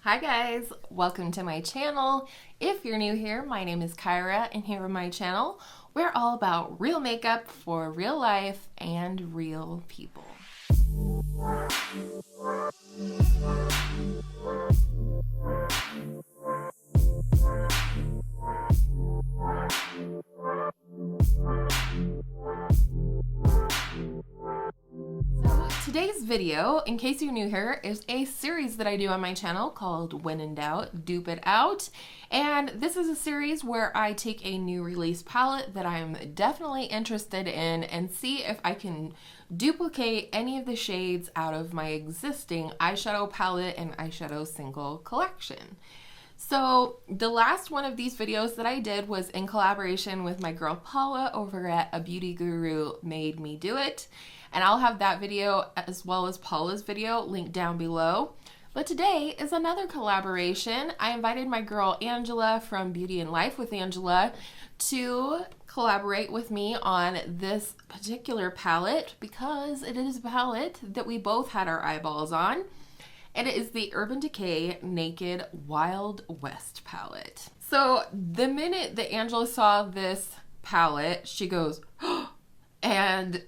Hi guys, welcome to my channel. If you're new here, my name is Kyra, and here on my channel, we're all about real makeup for real life and real people. Today's video, in case you're new here, is a series that I do on my channel called When in Doubt, Dupe It Out. And this is a series where I take a new release palette that I'm definitely interested in and see if I can duplicate any of the shades out of my existing eyeshadow palette and eyeshadow single collection. So the last one of these videos that I did was in collaboration with my girl Paula over at A Beauty Guru Made Me Do It. And I'll have that video as well as Paula's video linked down below. But today is another collaboration. I invited my girl Angela from Beauty and Life with Angela to collaborate with me on this particular palette because it is a palette that we both had our eyeballs on. And it is the Urban Decay Naked Wild West palette. So the minute that Angela saw this palette, she goes, oh, and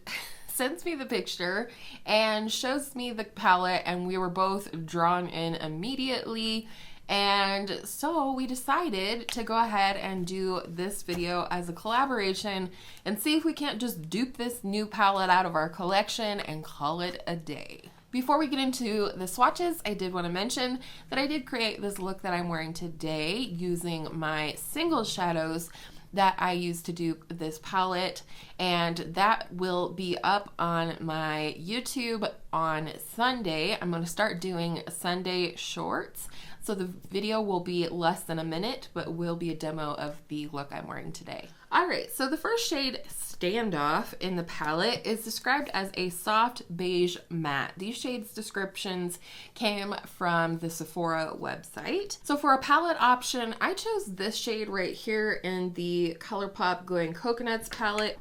sends me the picture and shows me the palette, and we were both drawn in immediately. And so we decided to go ahead and do this video as a collaboration and see if we can't just dupe this new palette out of our collection and call it a day. Before we get into the swatches, I did want to mention that I did create this look that I'm wearing today using my single shadows that I used to dupe this palette, and that will be up on my YouTube on Sunday. I'm going to start doing Sunday shorts, so the video will be less than a minute, but will be a demo of the look I'm wearing today. Alright, so the first shade, Standoff, in the palette is described as a soft beige matte. These shades descriptions came from the Sephora website. So for a palette option, I chose this shade right here in the ColourPop Glowing Coconuts palette,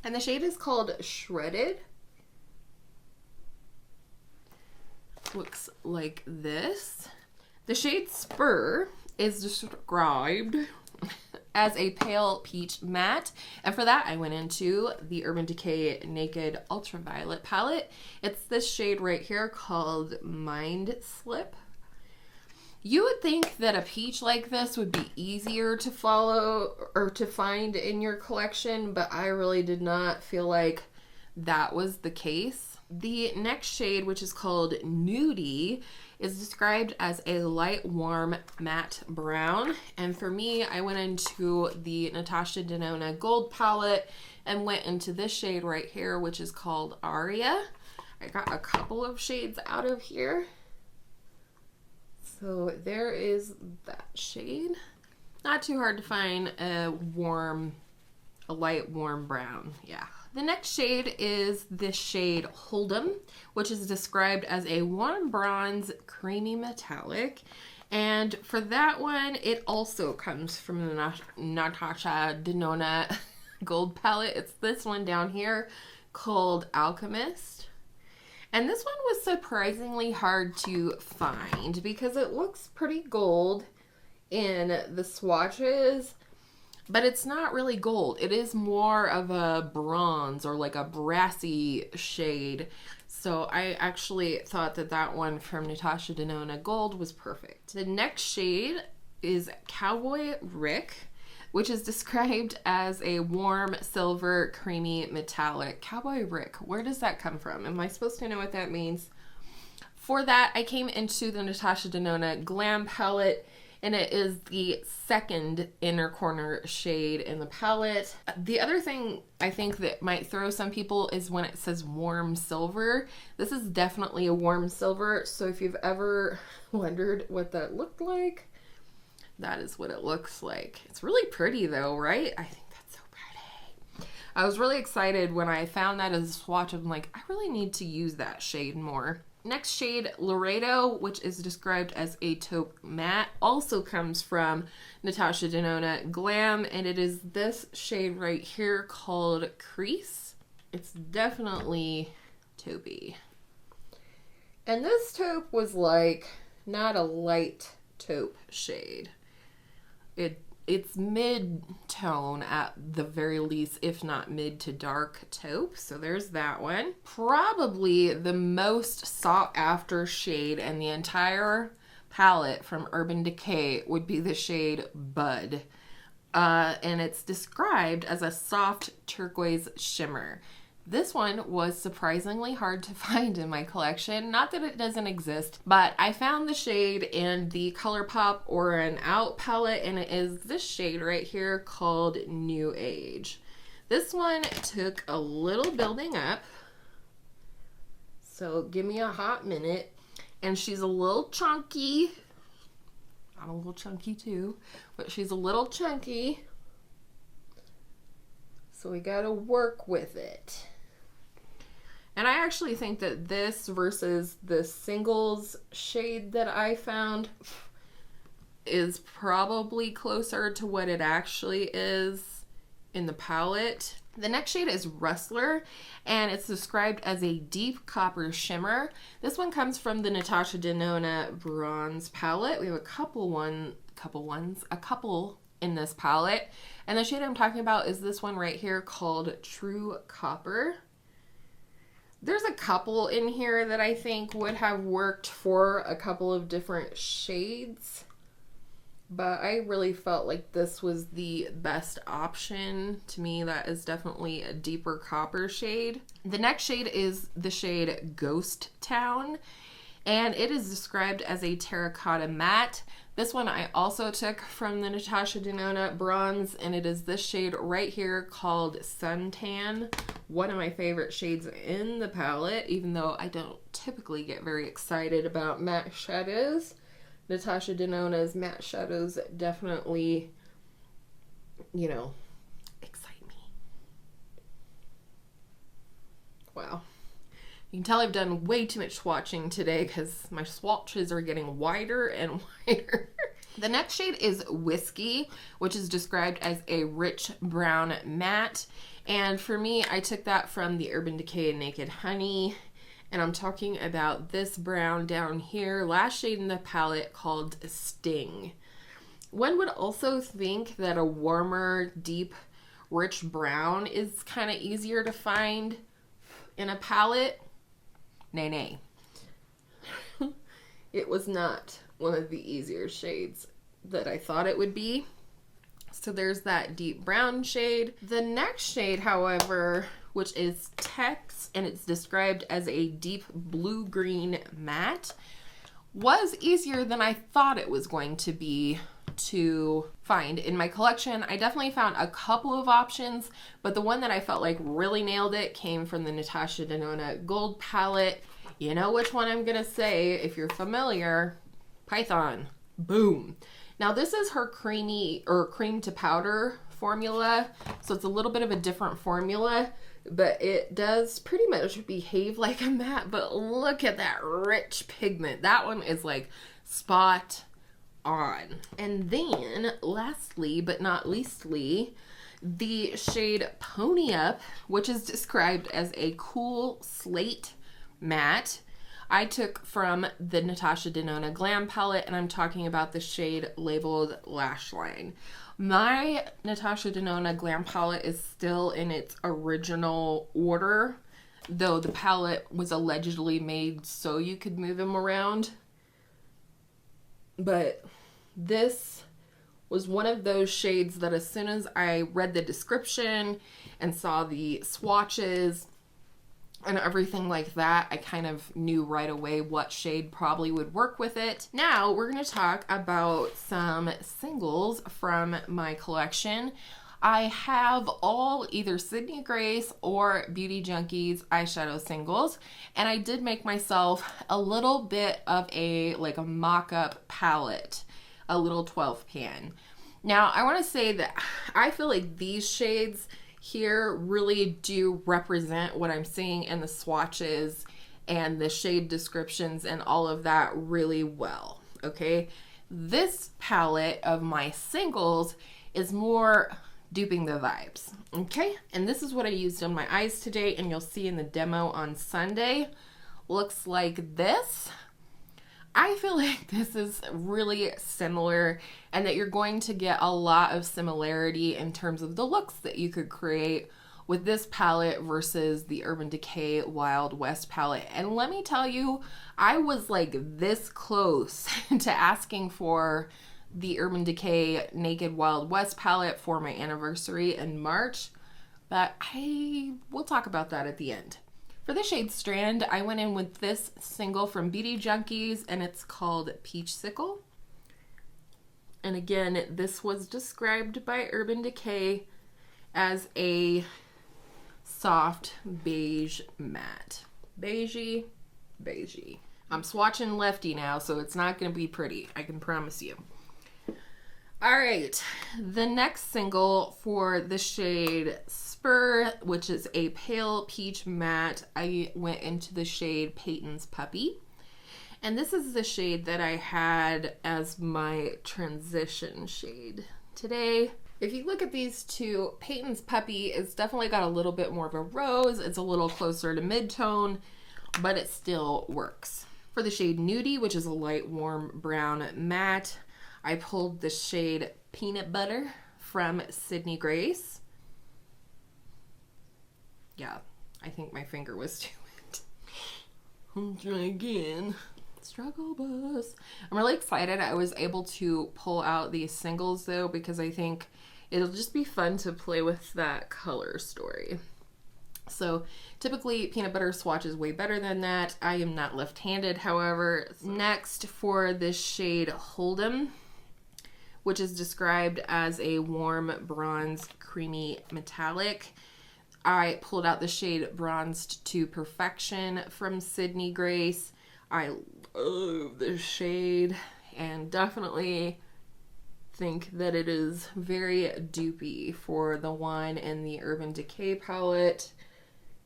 and the shade is called Shredded. Looks like this. The shade Spur is described as a pale peach matte, and for that I went into the Urban Decay Naked Ultraviolet palette. It's this shade right here called Mind Slip. You would think that a peach like this would be easier to follow or to find in your collection, but I really did not feel like that was the case. The next shade, which is called Nudie, is described as a light warm matte brown, and for me I went into the Natasha Denona gold palette and went into this shade right here, which is called Aria. I got a couple of shades out of here, so there is that shade. Not too hard to find a light warm brown. Yeah. The next shade is this shade Hold'em, which is described as a warm bronze creamy metallic. And for that one, it also comes from the Natasha Denona gold palette. It's this one down here called Alchemist. And this one was surprisingly hard to find because it looks pretty gold in the swatches, but it's not really gold. It is more of a bronze or like a brassy shade. So I actually thought that that one from Natasha Denona Gold was perfect. The next shade is Cowboy Rick, which is described as a warm silver creamy metallic. Cowboy Rick, where does that come from? Am I supposed to know what that means? For that, I came into the Natasha Denona Glam palette, and it is the second inner corner shade in the palette. The other thing I think that might throw some people is when it says warm silver. This is definitely a warm silver, so if you've ever wondered what that looked like, that is what it looks like. It's really pretty though, right? I think that's so pretty. I was really excited when I found that as a swatch. I'm like, I really need to use that shade more. Next shade, Laredo, which is described as a taupe matte, also comes from Natasha Denona Glam, and it is this shade right here called Crease. It's definitely taupey. And this taupe was like not a light taupe shade. It's mid-tone at the very least, if not mid to dark taupe. So there's that one. Probably the most sought after shade in the entire palette from Urban Decay would be the shade Bud. And it's described as a soft turquoise shimmer. This one was surprisingly hard to find in my collection. Not that it doesn't exist, but I found the shade in the ColourPop or an Out palette, and it is this shade right here called New Age. This one took a little building up, so give me a hot minute. And she's a little chunky. I'm a little chunky too, but she's a little chunky. So we gotta work with it. And I actually think that this versus the singles shade that I found is probably closer to what it actually is in the palette. The next shade is Rustler, and it's described as a deep copper shimmer. This one comes from the Natasha Denona bronze palette. We have a couple in this palette. And the shade I'm talking about is this one right here called True Copper. There's a couple in here that I think would have worked for a couple of different shades, but I really felt like this was the best option. To me, that is definitely a deeper copper shade. The next shade is the shade Ghost Town, and it is described as a terracotta matte. This one I also took from the Natasha Denona bronze, and it is this shade right here called Suntan. One of my favorite shades in the palette, even though I don't typically get very excited about matte shadows. Natasha Denona's matte shadows definitely, you know, excite me. Wow. You can tell I've done way too much swatching today because my swatches are getting wider and wider. The next shade is Whiskey, which is described as a rich brown matte. And for me, I took that from the Urban Decay Naked Honey. And I'm talking about this brown down here, last shade in the palette called Sting. One would also think that a warmer, deep, rich brown is kind of easier to find in a palette. Nay, nay. It was not one of the easier shades that I thought it would be. So there's that deep brown shade. The next shade, however, which is Tex, and it's described as a deep blue-green matte, was easier than I thought it was going to be to find in my collection. I definitely found a couple of options, but the one that I felt like really nailed it came from the Natasha Denona Gold palette. You know which one I'm gonna say if you're familiar. Python. Boom. Now this is her creamy or cream to powder formula, so it's a little bit of a different formula, but it does pretty much behave like a matte. But look at that rich pigment. That one is like spot on. And then lastly but not leastly, the shade Pony Up, which is described as a cool slate matte. I took from the Natasha Denona Glam palette, and I'm talking about the shade labeled Lash Line. My Natasha Denona Glam palette is still in its original order, though the palette was allegedly made so you could move them around. But this was one of those shades that as soon as I read the description and saw the swatches and everything like that, I kind of knew right away what shade probably would work with it. Now we're going to talk about some singles from my collection. I have all either Sydney Grace or Beauty Junkees eyeshadow singles, and I did make myself a little bit of a mock-up palette, a little 12 pan. Now I want to say that I feel like these shades here really do represent what I'm seeing in the swatches and the shade descriptions and all of that really well, okay? This palette of my singles is more duping the vibes, okay? And this is what I used on my eyes today, and you'll see in the demo on Sunday. Looks like this. I feel like this is really similar and that you're going to get a lot of similarity in terms of the looks that you could create with this palette versus the Urban Decay Wild West palette. And let me tell you, I was like this close to asking for the Urban Decay Naked Wild West palette for my anniversary in March, but we'll talk about that at the end. For the shade Strand, I went in with this single from Beauty Junkees, and it's called Peachsicle. And again, this was described by Urban Decay as a soft beige matte. Beigey. I'm swatching lefty now, so it's not going to be pretty, I can promise you. All right, the next single for the shade Spur, which is a pale peach matte, I went into the shade Peyton's Puppy. And this is the shade that I had as my transition shade today. If you look at these two, Peyton's Puppy is definitely got a little bit more of a rose. It's a little closer to mid-tone, but it still works. For the shade Nudie, which is a light warm brown matte, I pulled the shade Peanut Butter from Sydney Grace. Yeah, I think my finger was too wet. I'll try again. Struggle bus. I'm really excited I was able to pull out these singles though, because I think it'll just be fun to play with that color story. So typically peanut butter swatches way better than that. I am not left-handed, however. Next, for this shade Hold'em, which is described as a warm bronze creamy metallic, I pulled out the shade Bronzed to Perfection from Sydney Grace. I love this shade and definitely think that it is very dupey for the one in the Urban Decay palette.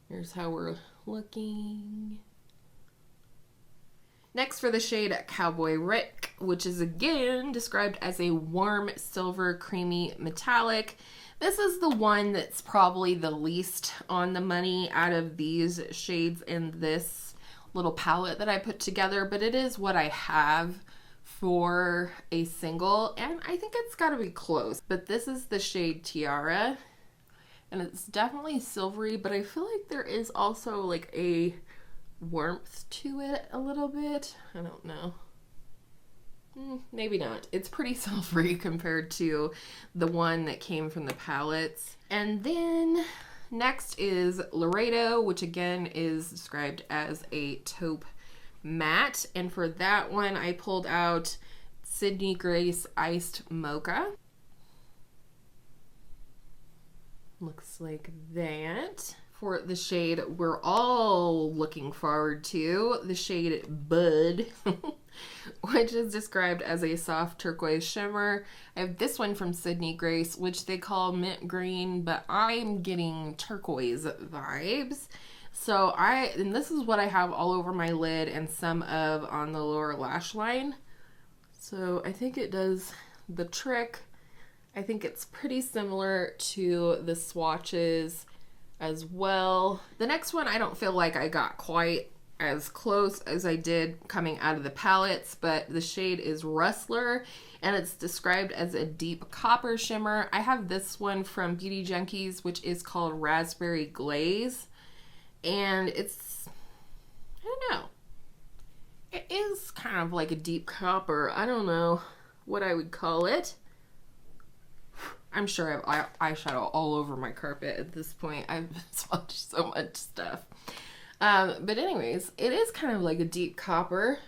Here's how we're looking. Next, for the shade Cowboy Rick, which is again described as a warm silver creamy metallic. This is the one that's probably the least on the money out of these shades in this little palette that I put together, but it is what I have for a single, and I think it's got to be close. But this is the shade Tiara, and it's definitely silvery, but I feel like there is also like a warmth to it a little bit. I don't know. Maybe not. It's pretty silvery compared to the one that came from the palettes. And then next is Laredo, which again is described as a taupe matte. And for that one, I pulled out Sydney Grace Iced Mocha. Looks like that. For the shade we're all looking forward to, the shade Bud, which is described as a soft turquoise shimmer. I have this one from Sydney Grace, which they call mint green, but I'm getting turquoise vibes. So and this is what I have all over my lid and some of on the lower lash line. So I think it does the trick. I think it's pretty similar to the swatches as well. The next one, I don't feel like I got quite as close as I did coming out of the palettes, but the shade is Rustler, and it's described as a deep copper shimmer. I have this one from Beauty Junkees, which is called Raspberry Glaze, and it's, I don't know, it is kind of like a deep copper. I don't know what I would call it. I'm sure I have eyeshadow all over my carpet at this point. I've swatched so much stuff. But anyways, it is kind of like a deep copper.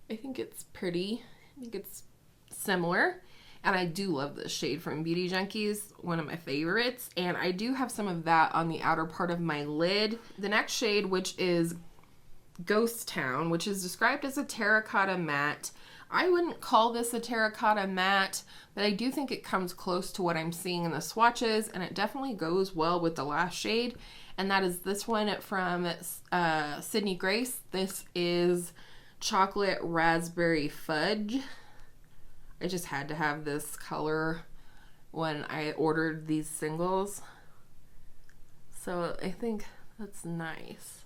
I think it's pretty. I think it's similar. And I do love this shade from Beauty Junkees, one of my favorites. And I do have some of that on the outer part of my lid. The next shade, which is Ghost Town, which is described as a terracotta matte. I wouldn't call this a terracotta matte, but I do think it comes close to what I'm seeing in the swatches, and it definitely goes well with the last shade, and that is this one from Sydney Grace. This is Chocolate Raspberry Fudge. I just had to have this color when I ordered these singles, so I think that's nice.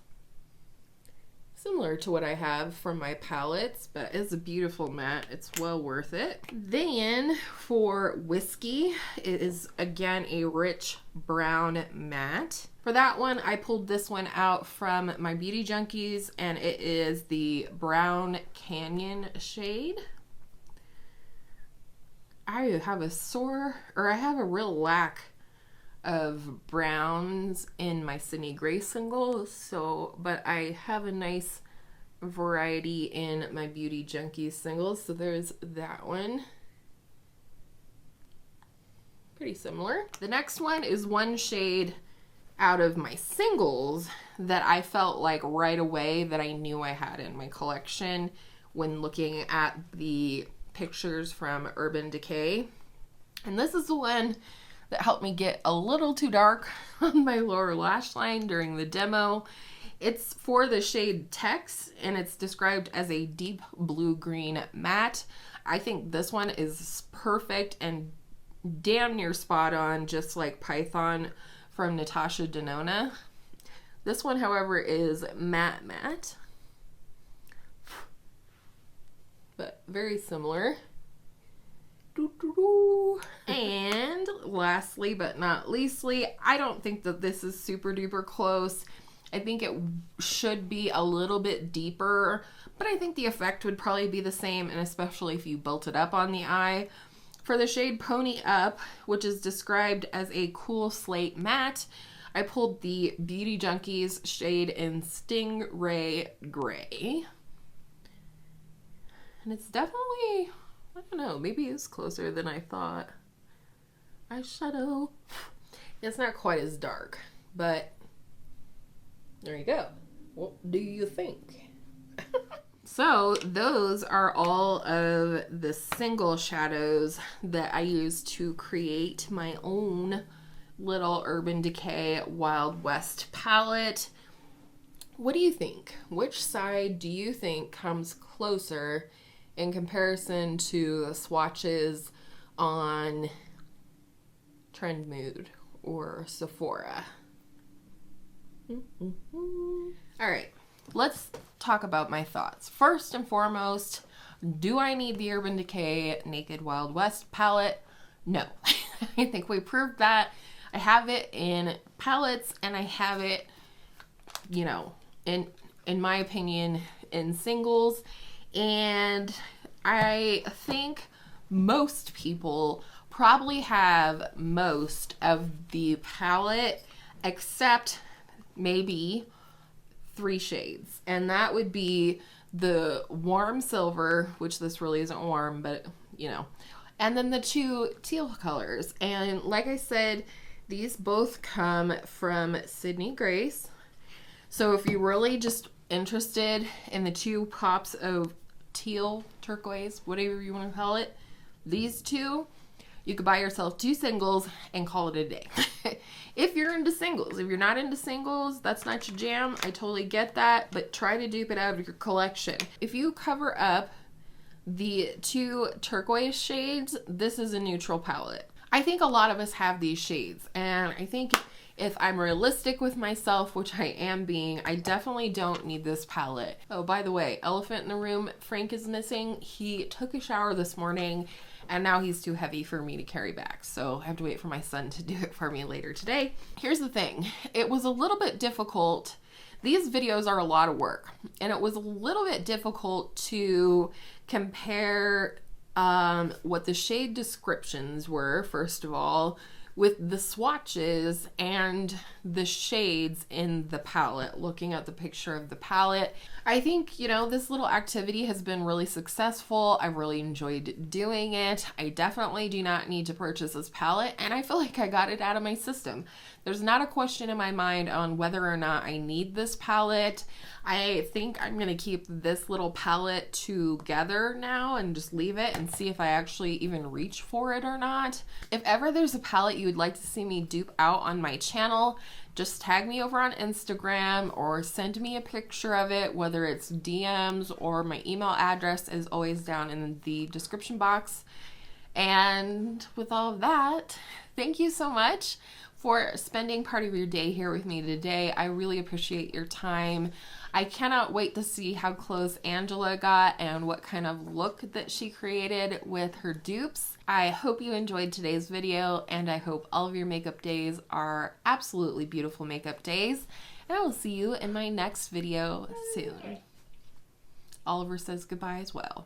similar to what I have from my palettes, but it's a beautiful matte. It's well worth it. Then for Whiskey, it is again a rich brown matte. For that one, I pulled this one out from my Beauty Junkees, and it is the Brown Canyon shade. I have a real lack of browns in my Sydney Grace singles, but I have a nice variety in my Beauty Junkies singles. So there's that one. Pretty similar. The next one is one shade out of my singles that I felt like right away that I knew I had in my collection when looking at the pictures from Urban Decay. And this is the one that helped me get a little too dark on my lower lash line during the demo. It's for the shade Tex, and it's described as a deep blue-green matte. I think this one is perfect and damn near spot on, just like Python from Natasha Denona. This one, however, is matte, but very similar. And lastly but not leastly, I don't think that this is super duper close. I think it should be a little bit deeper, but I think the effect would probably be the same, and especially if you built it up on the eye. For the shade Pony Up, which is described as a cool slate matte, I pulled the Beauty Junkies shade in Stingray Gray. And it's definitely, I don't know, maybe it's closer than I thought. Eyeshadow. It's not quite as dark, but there you go. What do you think? So those are all of the single shadows that I use to create my own little Urban Decay Wild West palette. What do you think? Which side do you think comes closer in comparison to the swatches on Trend Mood or Sephora? All right, let's talk about my thoughts. First and foremost, do I need the Urban Decay Naked Wild West palette? No. I think we proved that. I have it in palettes, and I have it, you know, in my opinion, in singles. And I think most people probably have most of the palette except maybe 3 shades, and that would be the warm silver, which this really isn't warm, but you know, and then the 2 teal colors. And like I said, these both come from Sydney Grace. So if you're really just interested in the 2 pops of teal, turquoise, whatever you want to call it, these 2, you could buy yourself 2 singles and call it a day. If you're into singles. If you're not into singles, that's not your jam. I totally get that, but try to dupe it out of your collection. If you cover up the 2 turquoise shades, this is a neutral palette. I think a lot of us have these shades, and I think if I'm realistic with myself, which I am being, I definitely don't need this palette. Oh, by the way, elephant in the room, Frank is missing. He took a shower this morning, and now he's too heavy for me to carry back. So I have to wait for my son to do it for me later today. Here's the thing. It was a little bit difficult. These videos are a lot of work, and it was a little bit difficult to compare what the shade descriptions were, first of all, with the swatches and the shades in the palette, looking at the picture of the palette. I think, you know, this little activity has been really successful. I really enjoyed doing it. I definitely do not need to purchase this palette, and I feel like I got it out of my system. There's not a question in my mind on whether or not I need this palette. I think I'm gonna keep this little palette together now and just leave it and see if I actually even reach for it or not. If ever there's a palette you would like to see me dupe out on my channel, just tag me over on Instagram or send me a picture of it, whether it's DMs or my email address is always down in the description box. And with all of that, thank you so much for spending part of your day here with me today. I really appreciate your time. I cannot wait to see how close Angela got and what kind of look that she created with her dupes. I hope you enjoyed today's video, and I hope all of your makeup days are absolutely beautiful makeup days. And I will see you in my next video soon. Oliver says goodbye as well.